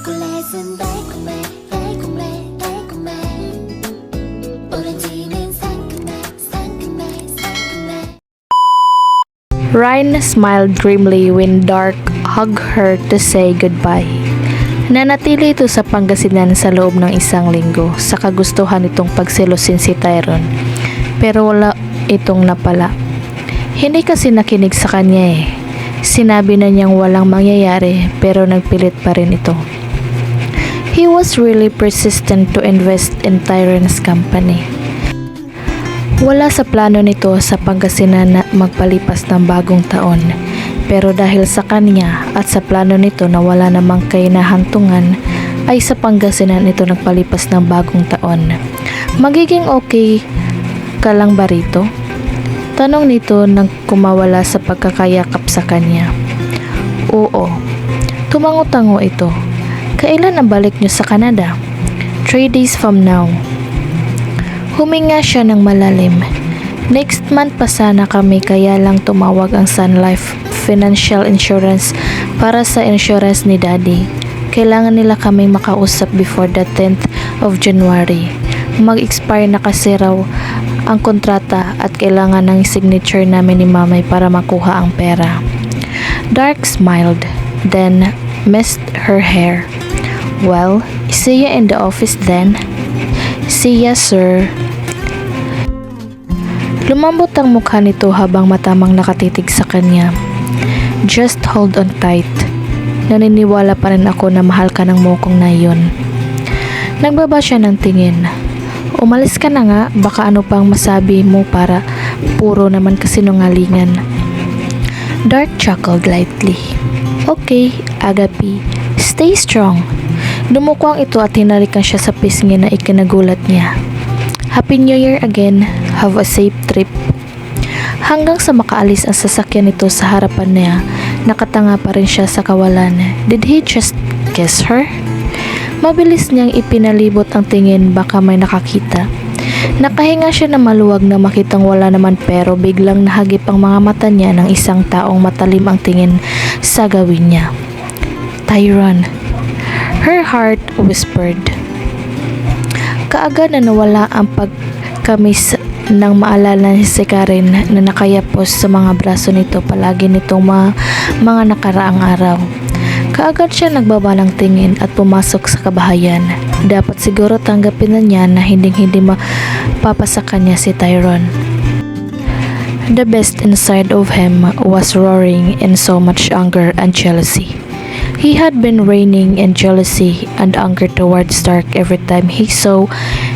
초콜릿은 달콤해 달콤해 달콤해 오렌지는 상큼해 상큼해 상큼해. Ryan smiled grimly when Dark hugged her to say goodbye. Nanatili ito sa Pangasinan sa loob ng isang linggo sa kagustuhan itong pagselosin si Tyrone. Pero wala itong napala. Hindi kasi nakinig sa kanya eh. Sinabi na niyang walang mangyayari pero nagpilit pa rin ito. He was really persistent to invest in Tyrone's company. Wala sa plano nito sa Pangasinan na magpalipas ng bagong taon. Pero dahil sa kanya at sa plano nito na wala namang kainahantungan, ay sa Pangasinan ito nagpalipas ng bagong taon. Magiging okay ka lang ba rito? Tanong nito nang kumawala sa pagkakayakap sa kanya. Oo. Tumango-tango ito. Kailan ang balik niyo sa Canada? 3 days from now. Huminga siya ng malalim. Next month pa sana kami kaya lang tumawag ang Sun Life Financial Insurance para sa insurance ni Daddy. Kailangan nila kaming makausap before the 10th of January. Mag-expire na kasi raw ang kontrata at kailangan ng signature namin ni Mamay para makuha ang pera. Dark smiled, then messed her hair. Well, see ya in the office then. See ya, sir. Lumambot ang mukha nito habang matamang nakatitig sa kanya. Just hold on tight. Naniniwala pa rin ako na mahal ka ng mokong na iyon. Nagbaba siya ng tingin. Umalis ka na nga, baka ano pang masabi mo para puro naman kasinungalingan. Dark chuckled lightly. Okay, Agapi, stay strong. Dumukwang ito at hinalikan siya sa pisngi na ikinagulat niya. Happy New Year again. Have a safe trip. Hanggang sa makaalis ang sasakyan nito sa harapan niya, nakatanga pa rin siya sa kawalan. Did he just kiss her? Mabilis niyang ipinalibot ang tingin baka may nakakita. Nakahinga siya na maluwag na makitang wala naman pero biglang nahagip ang mga mata niya ng isang taong matalim ang tingin sa gawin niya. Tyrone. Her heart whispered. Kaagad na nawala ang pagkamis nang maalala ni si Karen na nakayapos sa mga braso nito palagi nitong mga nakaraang araw. Kaagad siya nagbaba ng tingin at pumasok sa kabahayan. Dapat siguro tanggapin na niya na hindi mapapasa kanya si Tyrone. The beast inside of him was roaring in so much anger and jealousy. He had been reigning in jealousy and anger towards Stark every time he saw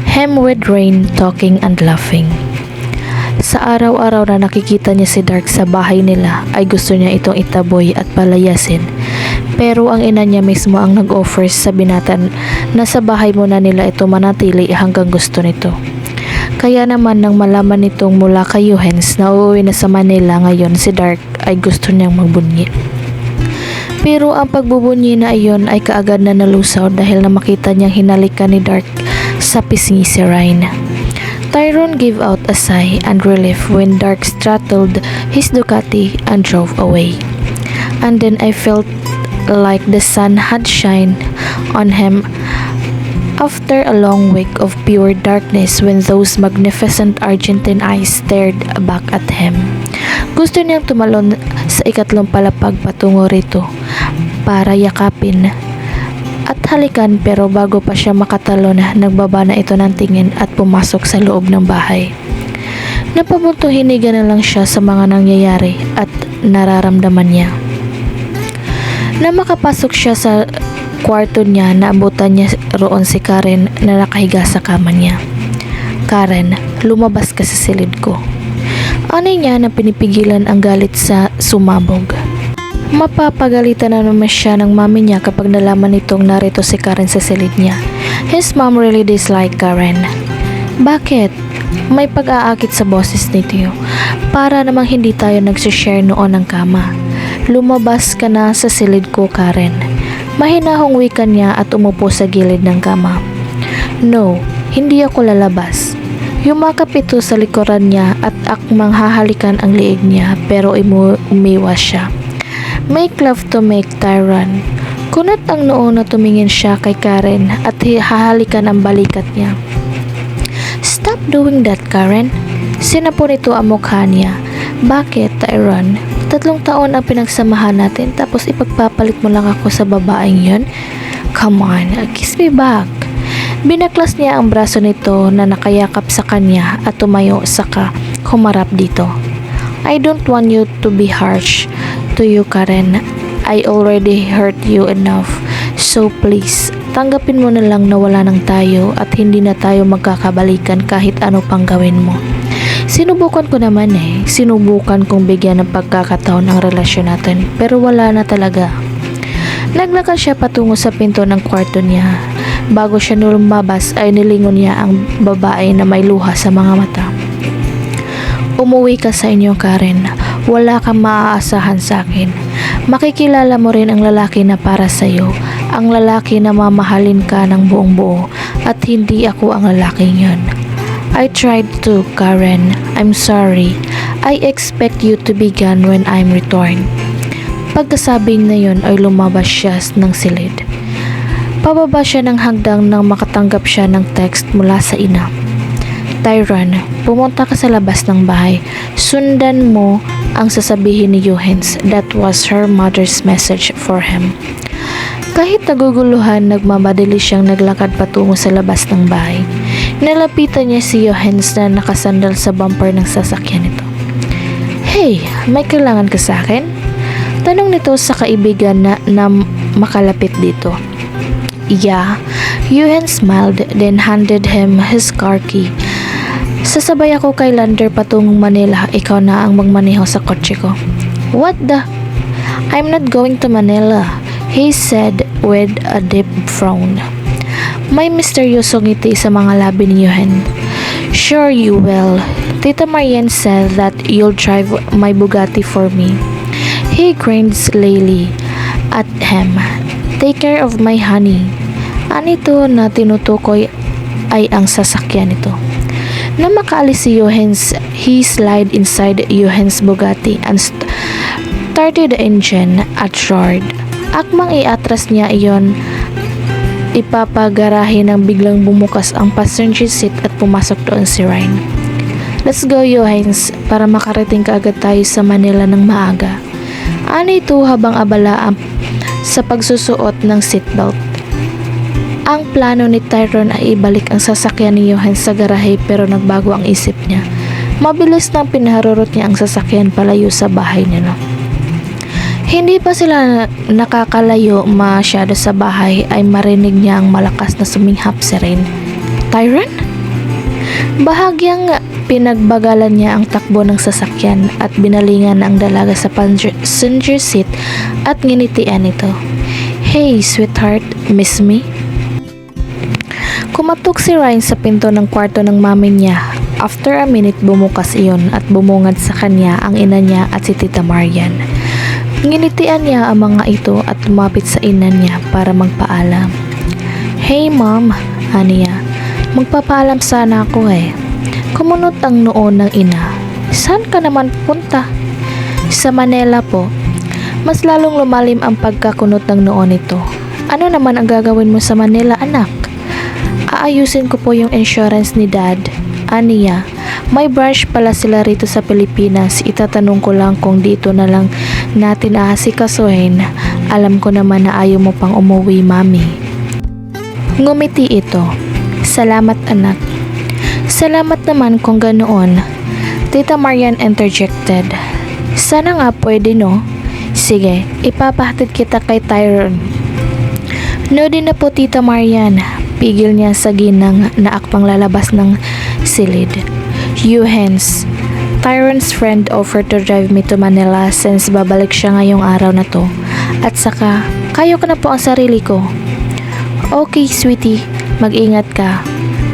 him with Rain talking and laughing. Sa araw-araw na nakikita niya si Dark sa bahay nila ay gusto niya itong itaboy at palayasin. Pero ang ina niya mismo ang nag-offer sa binatan na sa bahay muna nila ito manatili hanggang gusto nito. Kaya naman nang malaman nitong mula kay Johens na uuwi na sa Manila ngayon si Dark ay gusto niyang magbunyi. Pero ang pagbubunyi na iyon ay kaagad na nalusaw dahil na makita niyang hinalikan ni Dark sa pisngi si Ryan. Tyrone gave out a sigh and relief when Dark straddled his Ducati and drove away. And then I felt like the sun had shined on him after a long week of pure darkness when those magnificent Argentine eyes stared back at him. Gusto niyang tumalon sa ikatlong palapag patungo rito para yakapin at halikan pero bago pa siya makatalon nagbaba na ito ng tingin at pumasok sa loob ng bahay. Napabuntong-hiniga na lang siya sa mga nangyayari at nararamdaman niya. Na makapasok siya sa kwarto niya, naabutan niya roon si Karen na nakahiga sa kama niya. Karen, lumabas ka sa silid ko. Anay niya na pinipigilan ang galit sa sumabog. Mapapagalitan na naman siya ng mami niya kapag nalaman nitong narito si Karen sa silid niya. His mom really disliked Karen. Bakit? May pag-aakit sa boses nito. Para namang hindi tayo nagsishare noon ng kama. Lumabas ka na sa silid ko, Karen. Mahinahong wika niya at umupo sa gilid ng kama. No, hindi ako lalabas. Yumakap ito sa likuran niya at akmang hahalikan ang liig niya pero umiwas siya. Make love to make Tyrone. Kunot ang noo na tumingin siya kay Karen at hahalikan ang balikat niya. Stop doing that, Karen. Sinapo nito ang mukha niya. Bakit, Tyrone? 3 taon ang pinagsamahan natin tapos ipagpapalit mo lang ako sa babaeng yun? Come on, kiss me back. Binaklas niya ang braso nito na nakayakap sa kanya at tumayo saka humarap dito. I don't want you to be harsh to you, Karen. I already hurt you enough. So please, tanggapin mo na lang na wala nang tayo at hindi na tayo magkakabalikan kahit ano pang gawin mo. Sinubukan ko naman Sinubukan kong bigyan ng pagkakataon ang relasyon natin pero wala na talaga. Naglakad siya patungo sa pinto ng kwarto niya. Bago siya lumabas ay nilingon niya ang babae na may luha sa mga mata. Umuwi ka sa inyo, Karen. Wala kang maaasahan sa akin. Makikilala mo rin ang lalaki na para sa'yo. Ang lalaki na mamahalin ka ng buong buo at hindi ako ang lalaking yun. I tried to, Karen. I'm sorry. I expect you to be gone when I'm returned. Pagkasabing na yun ay lumabas siya ng silid. Pababa siya ng hagdang nang makatanggap siya ng text mula sa ina. Tyrone, pumunta ka sa labas ng bahay. Sundan mo ang sasabihin ni Johannes. That was her mother's message for him. Kahit naguguluhan, nagmamadali siyang naglakad patungo sa labas ng bahay. Nalapitan niya si Johannes na nakasandal sa bumper ng sasakyan nito. Hey, may kailangan ka sa akin? Tanong nito sa kaibigan na makalapit dito. Yeah, Johannes smiled then handed him his car key. Sasabay ako kay Lander patungong Manila. Ikaw na ang magmaneho sa kotse ko. What the? I'm not going to Manila, he said with a deep frown. May misteryosong ngiti sa mga labi ni Johan. Sure you will. Tita Marian said that you'll drive my Bugatti for me. He grinned slyly at him. Take care of my honey. Anito na tinutukoy ay ang sasakyan nito. Na makaalis si Johannes, he slid inside Johannes' Bugatti and started the engine at roared. Akmang iatras niya iyon, ipapagarahe nang biglang bumukas ang passenger seat at pumasok doon si Ryan. Let's go, Johannes, para makarating kaagad tayo sa Manila ng maaga. Ano ito habang abala sa pagsusuot ng seatbelt. Ang plano ni Tyrone ay ibalik ang sasakyan ni Johannes sa garahe pero nagbago ang isip niya. Mabilis nang pinaharurot niya ang sasakyan palayo sa bahay nila. Hindi pa sila nakakalayo masyado sa bahay ay marinig niya ang malakas na suminghap si Rain. Tyrone? Bahagyang pinagbagalan niya ang takbo ng sasakyan at binalingan ang dalaga sa passenger seat at nginitian ito. Hey, sweetheart, miss me? Kumatok si Ryan sa pinto ng kwarto ng mami niya. After a minute bumukas iyon at bumungad sa kanya ang ina niya at si Tita Marian. Nginitian niya ang mga ito at lumapit sa ina niya para magpaalam. Hey mom, aniya, magpapaalam sana ako Kumunot ang noo ng ina. Saan ka naman punta? Sa Manila po. Mas lalong lumalim ang pagkakunot ng noo nito. Ano naman ang gagawin mo sa Manila, anak? Aayusin ko po yung insurance ni dad. Aniya, may branch pala sila rito sa Pilipinas. Itatanong ko lang kung dito na lang natin aasikasuhin. Alam ko naman na ayaw mo pang umuwi, mami. Ngumiti ito. Salamat, anak. Salamat naman kung ganoon. Tita Marian interjected. Sana nga pwede, no? Sige, ipapahatid kita kay Tyrone. No din na po, Tita Marian. Pigil niya sa ginang na akpang lalabas ng silid. Johannes, Tyrone's friend offered to drive me to Manila since babalik siya ngayong araw na to. At saka, kayo ko na po ang sarili ko. Okay, sweetie, mag-ingat ka.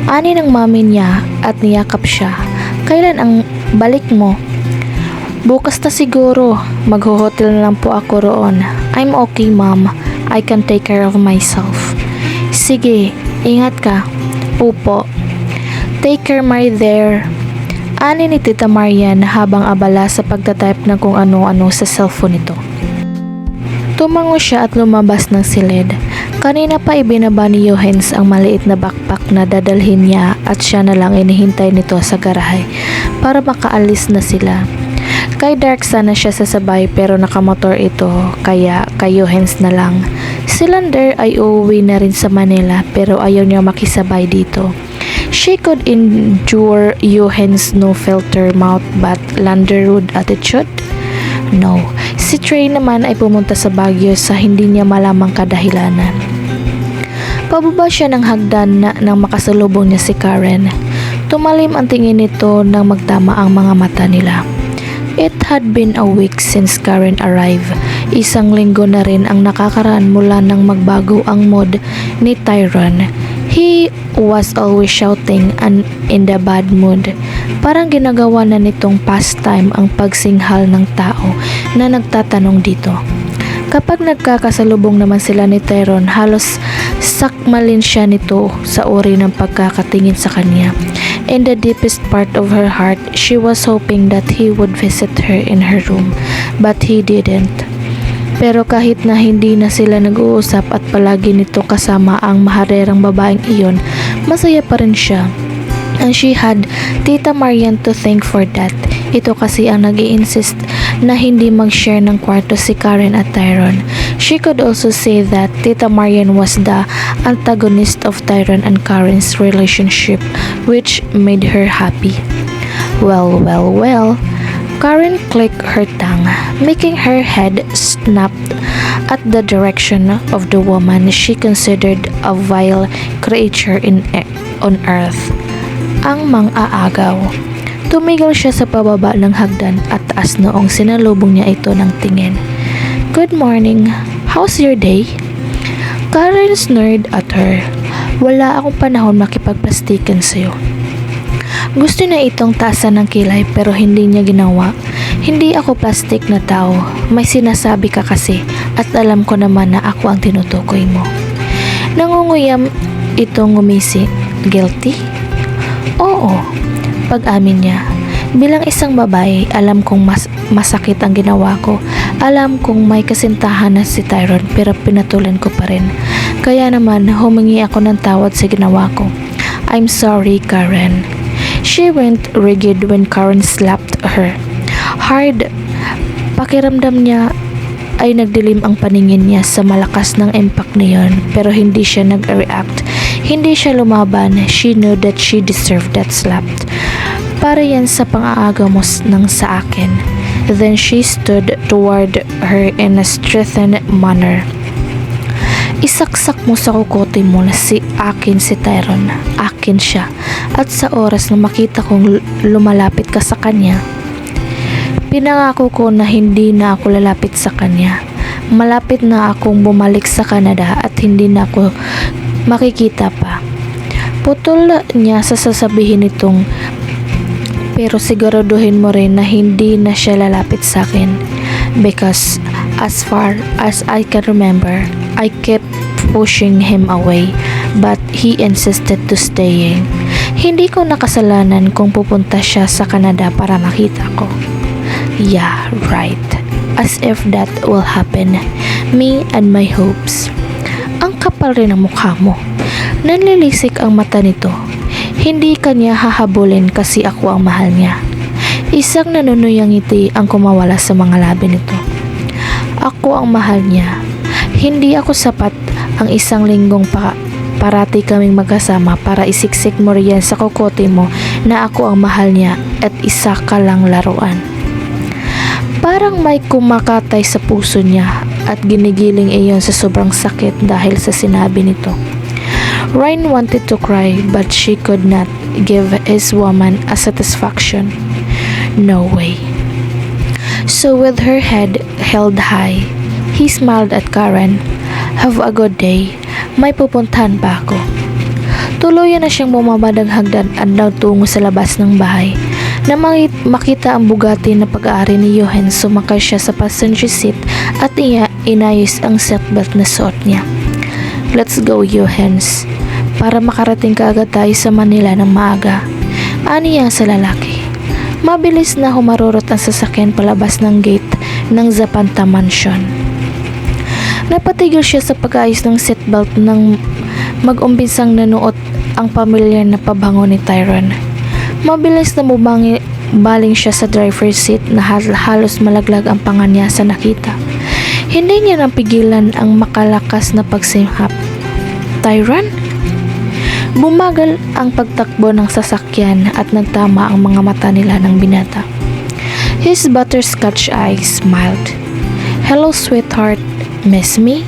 Ani ng mami niya at niyakap siya. Kailan ang balik mo? Bukas na siguro. Magho-hotel na lang po ako roon. I'm okay, mom. I can take care of myself. Sige, ingat ka. Pupo. Take care, my dear. Ani ni Tita Marian habang abala sa pagtatype ng kung ano-ano sa cellphone nito. Tumango siya at lumabas ng silid. Kanina pa ibinaba ni Johannes ang maliit na backpack na dadalhin niya at siya na lang inihintay nito sa garahe para makaalis na sila. Kay Dark sana siya sasabay pero nakamotor ito kaya kay Johannes na lang. Si Lander ay uuwi na rin sa Manila pero ayaw niya makisabay dito. She could endure Johannes' no filter mouth but Lander rude attitude? No. Si Trey naman ay pumunta sa Baguio sa hindi niya malamang kadahilanan. Pababa siya ng hagdan nang makasalubong niya si Karen. Tumalim ang tingin nito nang magtama ang mga mata nila. It had been a week since Karen arrived. Isang linggo na rin ang nakakaraan mula nang magbago ang mood ni Tyrone. He was always shouting and in the bad mood. Parang ginagawa na nitong pastime ang pagsinghal ng tao na nagtatanong dito. Kapag nagkakasalubong naman sila ni Tyrone, halos sakmalin siya nito sa uri ng pagkakatingin sa kanya. In the deepest part of her heart, she was hoping that he would visit her in her room, but he didn't. Pero kahit na hindi na sila nag-uusap at palagi nito kasama ang maharerang babaeng iyon, masaya pa rin siya. And she had Tita Marian to thank for that. Ito kasi ang nag-i-insist na hindi mag-share ng kwarto si Karen at Tyrone. She could also say that Tita Marian was the antagonist of Tyrone and Karen's relationship, which made her happy. Well. Karen clicked her tongue, making her head snap at the direction of the woman she considered a vile creature on earth. Ang mang-aagaw. Tumigil siya sa pababa ng hagdan at taas noong sinalubong niya ito ng tingin. Good morning. How's your day? Karen sneered at her. Wala akong panahon makipagplastikan sa'yo. Gusto na itong taasan ng kilay pero hindi niya ginawa. Hindi ako plastic na tao. May sinasabi ka kasi at alam ko naman na ako ang tinutukoy mo. Nangunguyam itong ngumisi. Guilty? Oo. Pag-amin niya. Bilang isang babae, alam kong masakit ang ginawa ko. Alam kong may kasintahan na si Tyrone pero pinatulan ko pa rin. Kaya naman humingi ako ng tawad sa ginawa ko. I'm sorry, Karen. She went rigid when Karen slapped her. Hard. Pakiramdam niya ay nagdilim ang paningin niya sa malakas ng impact niyon pero hindi siya nag-react. Hindi siya lumaban. She knew that she deserved that slap. Para yan sa pang-aaga mo ng sa akin. Then she stood toward her in a strengthened manner. Isaksak mo sa kukote mo na si Tyrone. Akin siya. At sa oras na makita kong lumalapit ka sa kanya, pinangako ko na hindi na ako lalapit sa kanya. Malapit na akong bumalik sa Canada at hindi na ako makikita pa. Putol niya sa sasabihin nitong pero siguraduhin mo rin na hindi na siya lalapit sa akin. Because as far as I can remember, I kept pushing him away but he insisted to staying. Hindi ko nakasalanan kung pupunta siya sa Canada para makita ko. Yeah, right. As if that will happen. Me and my hopes. Ang kapal rin ang mukha mo. Nanlilisik ang mata nito. Hindi kanya hahabulin kasi ako ang mahal niya. Isang nanunuyang ngiti ang kumawala sa mga labi nito. Ako ang mahal niya. Hindi ako sapat ang isang linggong parati kaming magkasama para isiksik mo riyan sa kokote mo na ako ang mahal niya at isa ka lang laruan. Parang may kumakatay sa puso niya at ginigiling iyon sa sobrang sakit dahil sa sinabi nito. Ryan wanted to cry but she could not give his woman a satisfaction. No way. So with her head held high, he smiled at Karen. Have a good day. May pupuntahan pa ako. Tuluyan na siyang bumaba ng hagdan at nagtungo sa labas ng bahay. Na makita ang bugati na pag-aari ni Johannes, sumakay siya sa passenger seat at inayos ang seatbelt na suot niya. Let's go, Johannes. Para makarating ka agad tayo sa Manila ng maaga. Aniya sa lalaki. Mabilis na humarurot ang sasakyan palabas ng gate ng Zapanta Mansion. Napatigil siya sa pag-ayos ng seatbelt nang mag-umpisang nanuot ang pamilyar na pabango ni Tyron. Mabilis na baling siya sa driver's seat na halos malaglag ang panga niya sa nakita. Hindi niya napigilan ang makalakas na pagsimhap. Tyron? Bumagal ang pagtakbo ng sasakyan at nagtama ang mga mata nila ng binata. His butterscotch eyes smiled. "Hello, sweetheart. Miss me?"